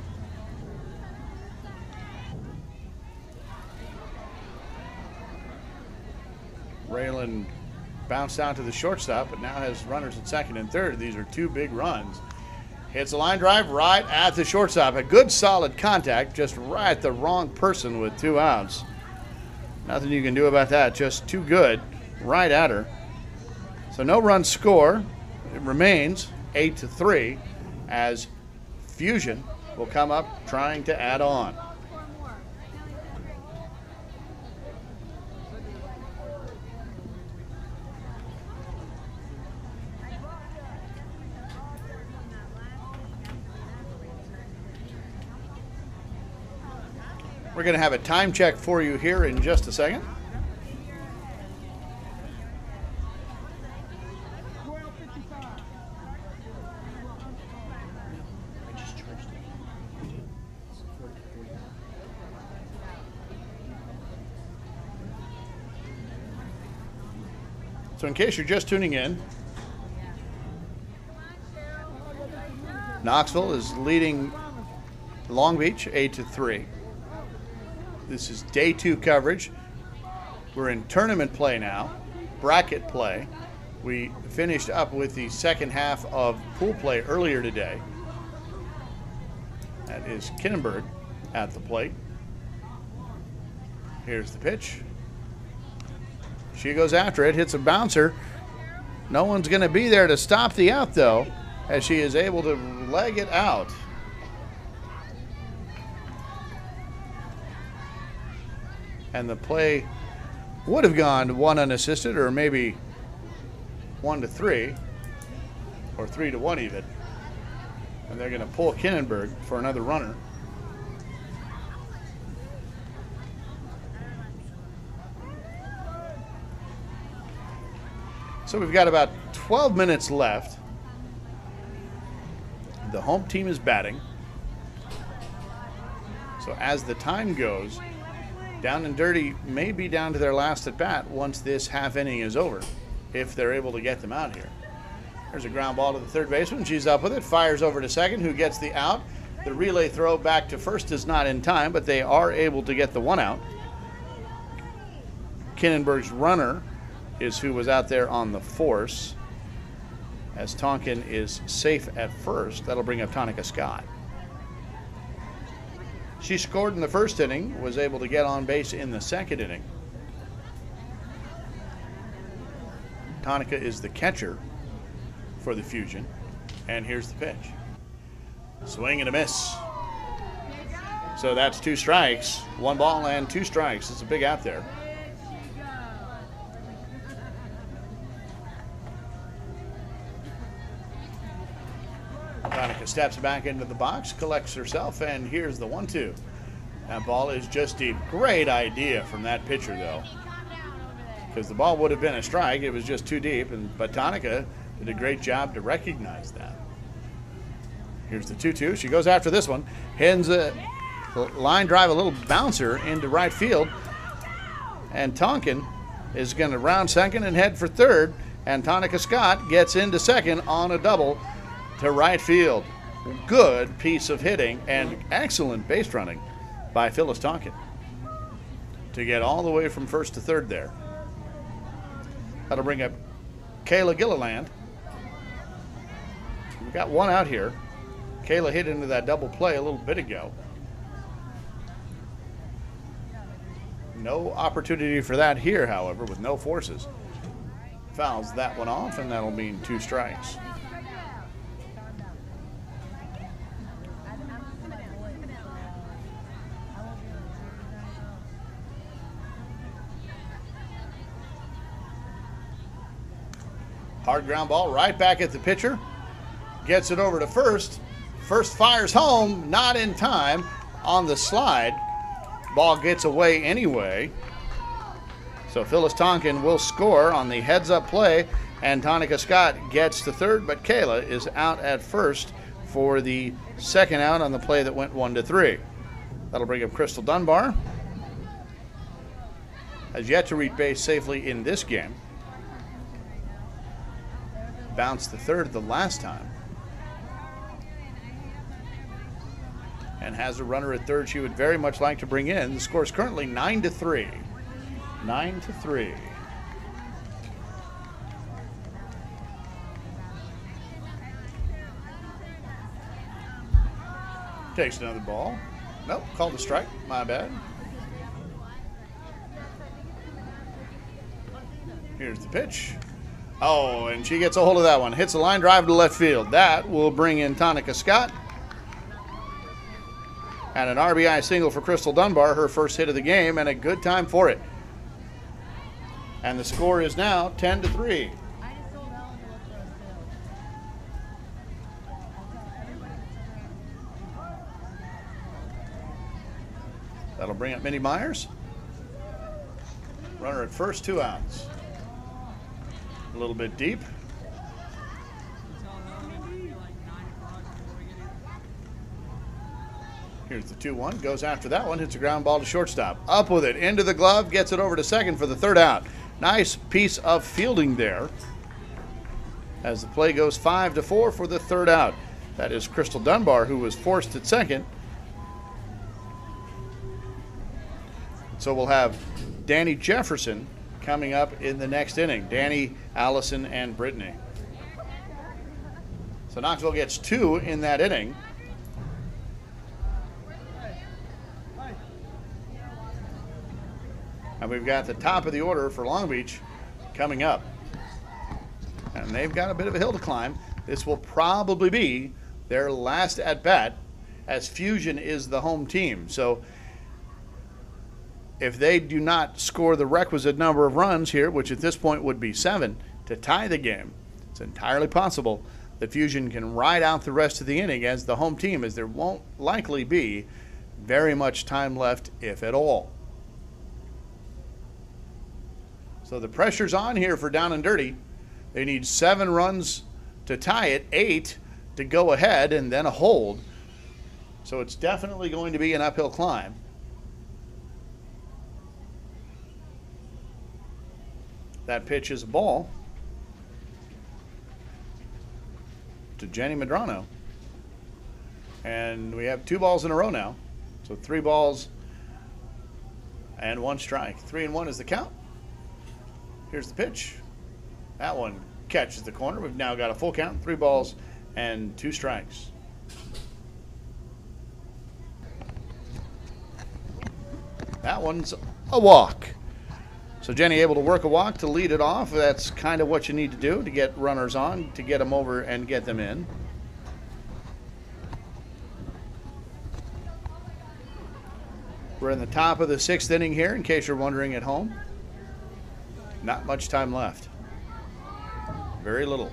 Speaker 1: Raylan bounced out to the shortstop, but now has runners at second and third. These are 2 big runs. Hits a line drive right at the shortstop. A good solid contact, just right at the wrong person with 2 outs. Nothing you can do about that, just too good, right at her. So no run score. It remains 8-3 as Fuzion will come up trying to add on. We're going to have a time check for you here in just a second. So in case you're just tuning in, Knoxville is leading Long Beach 8-3. This is day 2 coverage. We're in tournament play now, bracket play. We finished up with the second half of pool play earlier today. That is Kinnenberg at the plate. Here's the pitch. She goes after it, hits a bouncer. No one's going to be there to stop the out, though, as she is able to leg it out. And the play would have gone 1 unassisted, or maybe 1-3, or 3-1 even. And they're going to pull Kinnenberg for another runner. So we've got about 12 minutes left. The home team is batting. So as the time goes, Down and Dirty may be down to their last at bat once this half inning is over, if they're able to get them out here. There's a ground ball to the third baseman. She's up with it, fires over to second, who gets the out. The relay throw back to first is not in time, but they are able to get the one out. Kinnenberg's runner is who was out there on the force, as Tonkin is safe at first. That'll bring up Tonica Scott. She scored in the first inning, was able to get on base in the second inning. Tonica is the catcher for the Fuzion, and here's the pitch. Swing and a miss. So that's 2 strikes. 1 ball and 2 strikes. It's a big out there. Tonica steps back into the box, collects herself, and here's the 1-2. That ball is just deep. Great idea from that pitcher, though, because the ball would have been a strike. It was just too deep, but Tonica did a great job to recognize that. Here's the 2-2. She goes after this one. Hens a line drive, a little bouncer into right field. And Tonkin is going to round second and head for third. And Tonica Scott gets into second on a double to right field. Good piece of hitting and excellent base running by Phyllis Tonkin to get all the way from first to third there. That'll bring up Kayla Gilliland. We've got one out here. Kayla hit into that double play a little bit ago. No opportunity for that here, however, with no forces. Fouls that one off, and that'll mean 2 strikes. Hard ground ball right back at the pitcher. Gets it over to first. First fires home, not in time on the slide. Ball gets away anyway. So Phyllis Tonkin will score on the heads-up play, and Tonica Scott gets to third, but Kayla is out at first for the second out on the play that went 1-3. That'll bring up Crystal Dunbar. Has yet to reach base safely in this game. Bounced the third the last time. And has a runner at third she would very much like to bring in. The score is currently 9-3. 9-3. Takes another ball. Nope, called a strike. My bad. Here's the pitch. Oh, and she gets a hold of that one. Hits a line drive to left field. That will bring in Tonica Scott. And an RBI single for Crystal Dunbar, her first hit of the game, and a good time for it. And the score is now 10-3. That'll bring up Minnie Myers. Runner at first, 2 outs. A little bit deep. Here's the 2-1. Goes after that one. Hits a ground ball to shortstop. Up with it. Into the glove. Gets it over to second for the third out. Nice piece of fielding there as the play goes 5-4 for the third out. That is Crystal Dunbar, who was forced at second. So we'll have Danny Jefferson coming up in the next inning. Danny, Allison, and Brittany. So Knoxville gets 2 in that inning. And we've got the top of the order for Long Beach coming up. And they've got a bit of a hill to climb. This will probably be their last at-bat, as Fuzion is the home team. So if they do not score the requisite number of runs here, which at this point would be 7, to tie the game, it's entirely possible that Fuzion can ride out the rest of the inning as the home team, as there won't likely be very much time left, if at all. So the pressure's on here for Down and Dirty. They need 7 runs to tie it, 8 to go ahead, and then a hold. So it's definitely going to be an uphill climb. That pitch is a ball to Jenny Medrano. And we have 2 balls in a row now. So 3 balls and 1 strike. 3-1 is the count. Here's the pitch. That one catches the corner. We've now got a full count, 3 balls and 2 strikes. That one's a walk. So Jenny able to work a walk to lead it off. That's kind of what you need to do to get runners on, to get them over and get them in. We're in the top of the 6th inning here, in case you're wondering at home. Not much time left. Very little.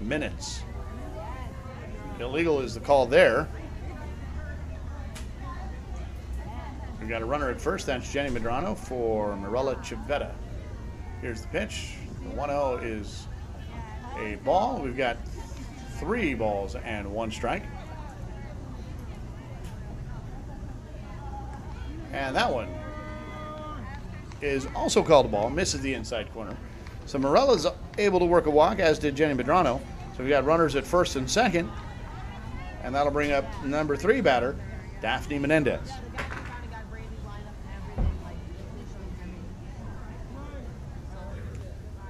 Speaker 1: Minutes. Illegal is the call there. We've got a runner at first. That's Jenny Medrano for Mirella Civetta. Here's the pitch. The 1-0 is a ball. We've got 3 balls and 1 strike. And that one is also called a ball. Misses the inside corner. So Mirella's able to work a walk, as did Jenny Medrano. So we've got runners at first and second. And that'll bring up number 3 batter, Daphne Menendez.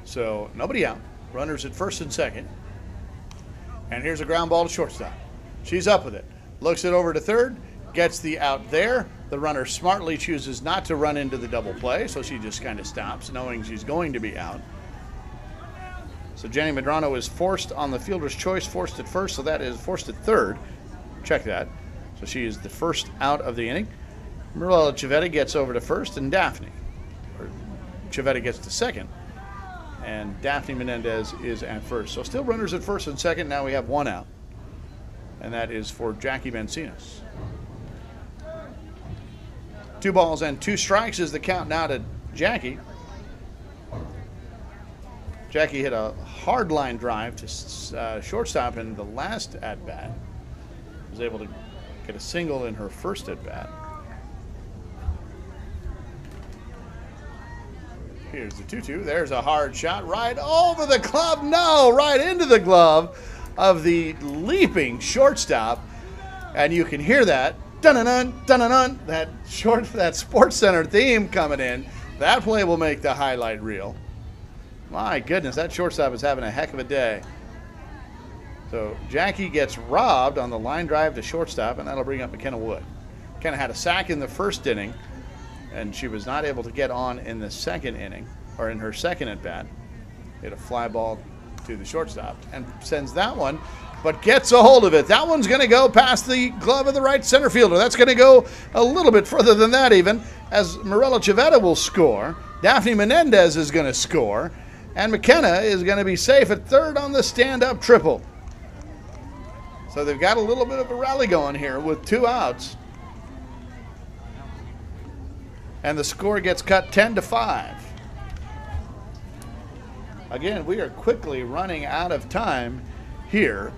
Speaker 1: So nobody out. Runners at first and second. And here's a ground ball to shortstop. She's up with it. Looks it over to third. Gets the out there. The runner smartly chooses not to run into the double play, so she just kind of stops, knowing she's going to be out. So Jenny Medrano is forced on the fielder's choice, forced at first, so that is forced at third. Check that. So she is the first out of the inning. Mirella Civetta gets over to first, and Civetta gets to second. And Daphne Menendez is at first. So still runners at first and second. Now we have 1 out. And that is for Jackie Mancinas. 2 balls and 2 strikes is the count now to Jackie. Jackie hit a hard line drive to shortstop in the last at-bat. Was able to get a single in her first at-bat. Here's the 2-2. There's a hard shot right over the glove. No, right into the glove of the leaping shortstop. And you can hear that. Dun-dun-dun, dun-dun-dun. That Sports Center theme coming in. That play will make the highlight reel. My goodness, that shortstop is having a heck of a day. So Jackie gets robbed on the line drive to shortstop, and that'll bring up McKenna Wood. McKenna had a sack in the first inning, and she was not able to get on in the second inning, or in her second at bat. Hit a fly ball to the shortstop and sends that one, but gets a hold of it. That one's going to go past the glove of the right center fielder. That's going to go a little bit further than that even, as Mirella Civetta will score. Daphne Menendez is going to score, and McKenna is going to be safe at third on the stand-up triple. So they've got a little bit of a rally going here with 2 outs. And the score gets cut 10-5. Again, we are quickly running out of time here.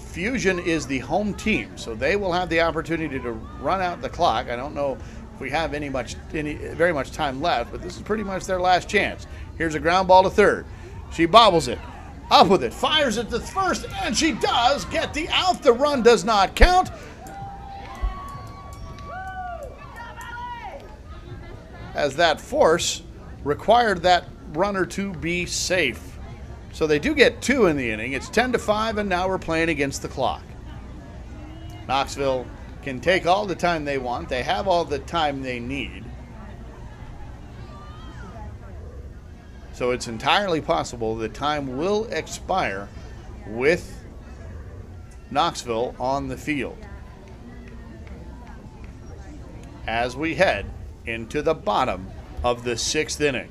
Speaker 1: Fuzion is the home team, so they will have the opportunity to run out the clock. I don't know if we have very much time left, but this is pretty much their last chance. Here's a ground ball to third. She bobbles it. Up with it. Fires it to first, and she does get the out. The run does not count. As that force required that runner to be safe. So they do get 2 in the inning. It's 10-5, and now we're playing against the clock. Knoxville can take all the time they want. They have all the time they need. So it's entirely possible the time will expire with Knoxville on the field as we head into the bottom of the 6th inning.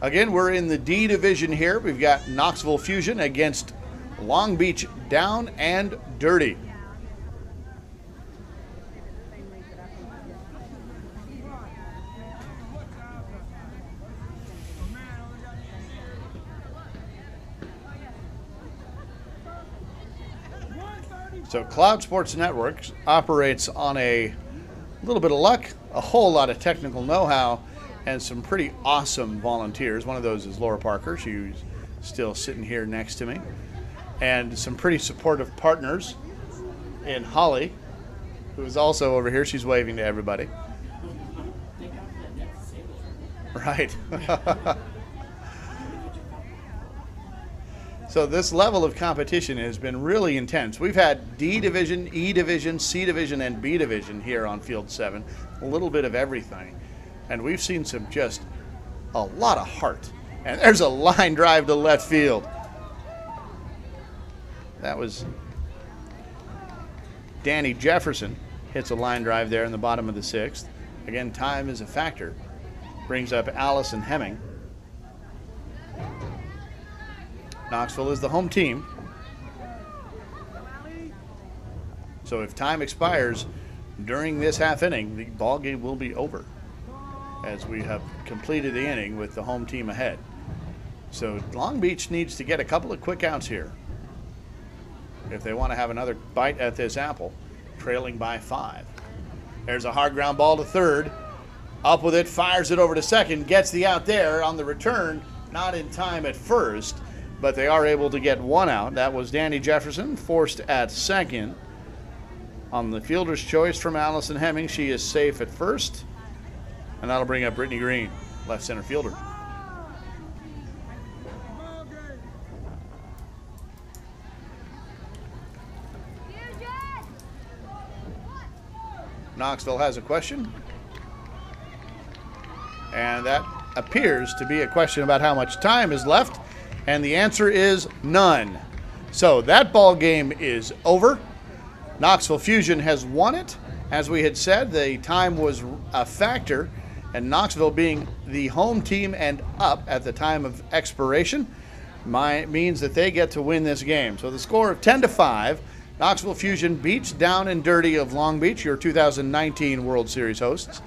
Speaker 1: Again, we're in the D division here. We've got Knoxville Fuzion against Long Beach Down and Dirty. So Cloud Sports Network operates on a little bit of luck, a whole lot of technical know-how, and some pretty awesome volunteers. One of those is Laura Parker. She's still sitting here next to me. And some pretty supportive partners in Holly, who is also over here. She's waving to everybody. Right. So this level of competition has been really intense. We've had D Division, E Division, C Division, and B Division here on Field 7. A little bit of everything. And we've seen some just a lot of heart. And there's a line drive to left field. That was Danny Jefferson. Hits a line drive there in the bottom of the 6th. Again, time is a factor. Brings up Allison Hemming. Knoxville is the home team. So if time expires during this half inning, the ball game will be over, as we have completed the inning with the home team ahead. So Long Beach needs to get a couple of quick outs here if they want to have another bite at this apple, trailing by 5. There's a hard ground ball to third. Up with it, fires it over to second, gets the out there on the return. Not in time at first, but they are able to get one out. That was Danny Jefferson, forced at second. On the fielder's choice from Allison Hemming, she is safe at first. And that'll bring up Brittany Green, left center fielder. Knoxville has a question. And that appears to be a question about how much time is left. And the answer is none. So that ball game is over. Knoxville Fuzion has won it. As we had said, the time was a factor. And Knoxville being the home team and up at the time of expiration means that they get to win this game. So the score of 10-5, Knoxville Fuzion beats Down and Dirty of Long Beach, your 2019 World Series hosts.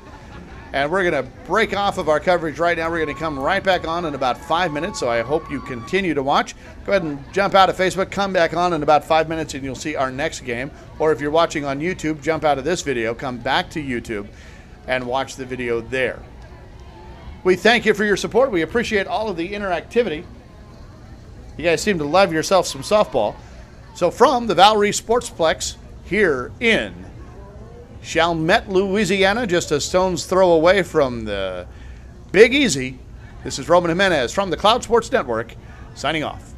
Speaker 1: And we're going to break off of our coverage right now. We're going to come right back on in about 5 minutes, so I hope you continue to watch. Go ahead and jump out of Facebook, come back on in about 5 minutes, and you'll see our next game. Or if you're watching on YouTube, jump out of this video, come back to YouTube, and watch the video there. We thank you for your support. We appreciate all of the interactivity. You guys seem to love yourself some softball. So from the Valerie Sportsplex here in Chalmette, Louisiana, just a stone's throw away from the Big Easy, this is Roman Jimenez from the Cloud Sports Network, signing off.